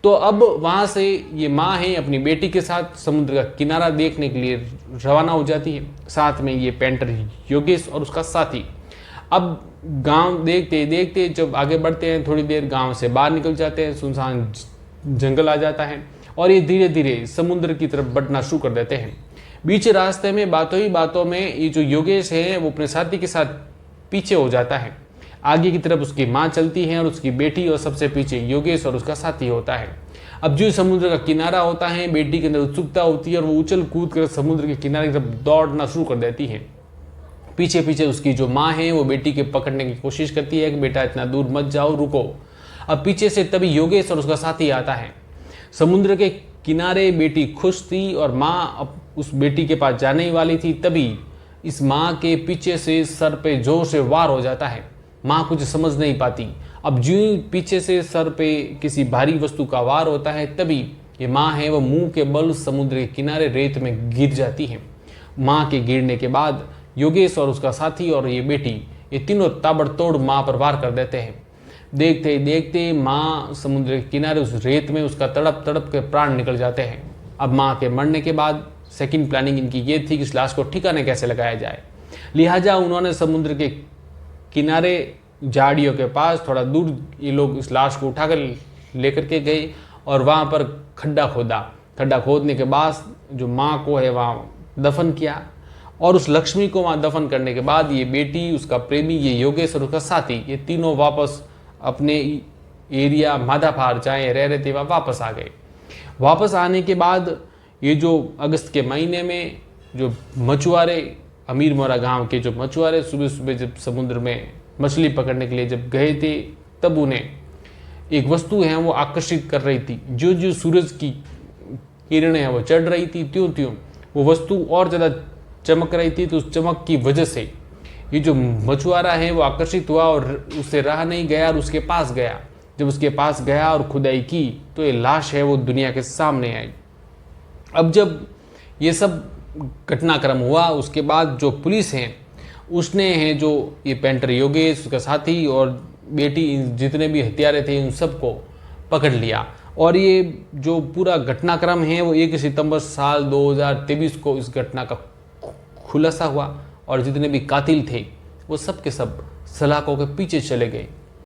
तो अब वहाँ से ये माँ है अपनी बेटी के साथ समुद्र का किनारा देखने के लिए रवाना हो जाती है, साथ में ये पेंटर योगेश और उसका साथी। अब गांव देखते देखते जब आगे बढ़ते हैं, थोड़ी देर गांव से बाहर निकल जाते हैं, सुनसान जंगल आ जाता है और ये धीरे धीरे समुद्र की तरफ बढ़ना शुरू कर देते हैं। बीच रास्ते में बातों ही बातों में ये जो योगेश है वो अपने साथी के साथ पीछे हो जाता है। आगे की तरफ उसकी माँ चलती है और उसकी बेटी, और सबसे पीछे योगेश और उसका साथी होता है। अब जो समुद्र का किनारा होता है, बेटी के अंदर उत्सुकता होती है और वो उछल कूद कर समुद्र के किनारे की तरफ दौड़ना शुरू कर देती है। पीछे पीछे उसकी जो माँ है वो बेटी के पकड़ने की कोशिश करती है कि बेटा इतना दूर मत जाओ, रुको। अब पीछे से तभी योगेश और उसका साथी आता है। समुद्र के किनारे बेटी खुश थी और माँ अब उस बेटी के पास जाने ही वाली थी, तभी इस माँ के पीछे से सर पे जोर से वार हो जाता है। माँ कुछ समझ नहीं पाती। अब जो ही पीछे से सर पे किसी भारी वस्तु का वार होता है, तभी ये माँ है वो मुंह के बल समुद्र के किनारे रेत में गिर जाती है। माँ के गिरने के बाद योगेश और उसका साथी और ये बेटी, ये तीनों ताबड़तोड़ माँ पर वार कर देते हैं। देखते ही देखते माँ समुद्र के किनारे उस रेत में उसका तड़प तड़प के प्राण निकल जाते हैं। अब माँ के मरने के बाद सेकंड प्लानिंग इनकी ये थी कि इस लाश को ठिकाने कैसे लगाया जाए। लिहाजा उन्होंने समुद्र के किनारे झाड़ियों के पास थोड़ा दूर ये लोग इस लाश को उठाकर लेकर के गए और वहाँ पर खड्डा खोदा। खड्डा खोदने के बाद जो माँ को है वहाँ दफन किया, और उस लक्ष्मी को वहाँ दफन करने के बाद ये बेटी, उसका प्रेमी, ये योगेश और उसका साथी, ये तीनों वापस अपने एरिया माधापार जहाँ रह रहे थे वहाँ वापस आ गए। वापस आने के बाद ये जो अगस्त के महीने में जो मछुआरे, अमीर मोरा गांव के जो मछुआरे सुबह सुबह जब समुद्र में मछली पकड़ने के लिए जब गए थे, तब उन्हें एक वस्तु है वो आकर्षित कर रही थी। जो जो सूरज की किरणें हैं वो चढ़ रही थी, त्यों त्यों वो वस्तु और ज़्यादा चमक रही थी। तो उस चमक की वजह से ये जो मछुआरा है वो आकर्षित हुआ और उससे रहा नहीं गया और उसके पास गया। जब उसके पास गया और खुदाई की तो ये लाश है वो दुनिया के सामने आई। अब जब ये सब घटनाक्रम हुआ, उसके बाद जो पुलिस है उसने है जो ये पेंटर योगेश, उसका साथी और बेटी, जितने भी हत्यारे थे उन सबको पकड़ लिया। और ये जो पूरा घटनाक्रम है वो 1 सितंबर साल 2023 को इस घटना का खुलासा हुआ और जितने भी कातिल थे वो सब के सब सलाखों के पीछे चले गए।